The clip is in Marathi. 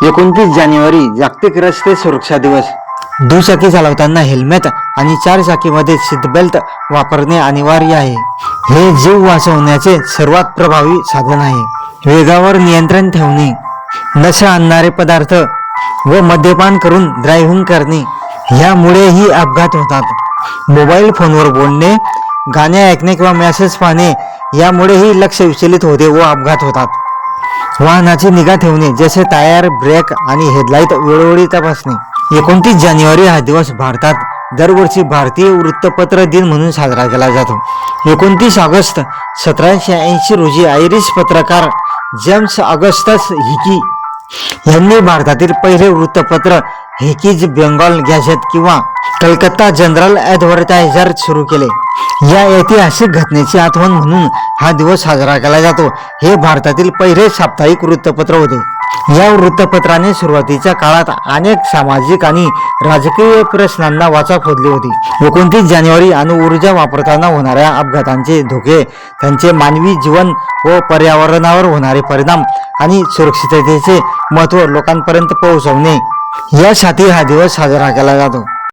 29 जानेवारी जागतिक रस्ते सुरक्षा दिवस. दुचाकी चालवताना हेल्मेट आणि 4 चाकीमध्ये सीट बेल्ट वापरणे अनिवार्य आहे. हे जीव वाचवण्याचे सर्वात प्रभावी साधन आहे. वेगावर नियंत्रण ठेवणे, नशा आणणारे पदार्थ व मद्यपान करून ड्रायव्हिंग करणे यामुळेही अपघात होतात. मोबाईल फोनवर बोलणे, गाणे ऐकणे किंवा मेसेज पाहणे यामुळेही लक्ष विचलित होते व अपघात होतात. वाहनाची निगा ठेवणे, जसे टायर, ब्रेक आणि हेडलाईट वेळोवेळी तपासणे. 29 जानेवारी हा दिवस भारतात दरवर्षी भारतीय वृत्तपत्र दिन म्हणून साजरा केला जातो. 29 ऑगस्ट 1780 रोजी आयरिश पत्रकार जेम्स ऑगस्टस हिकी यांनी भारतातील पहिले वृत्तपत्र हिकीज बेंगॉल गॅझेट किंवा कलकत्ता जनरल ॲडव्हर्टायझर सुरू केले. या ऐतिहासिक घटनेची आठवण म्हणून हा दिवस साजरा केला जातो. हे भारतातील पहिले साप्ताहिक वृत्तपत्र होते. या वृत्तपत्राने सुरुवातीच्या काळात अनेक सामाजिक आणि राजकीय प्रश्नांना वाचा फोडली होती. 29 जानेवारी अणुऊर्जा वापरताना होणाऱ्या अपघातांचे धोके, त्यांचे मानवी जीवन व पर्यावरणावर होणारे परिणाम आणि सुरक्षिततेचे महत्त्व लोकांपर्यंत पोहोचवणे यासाठी हा दिवस साजरा केला जातो.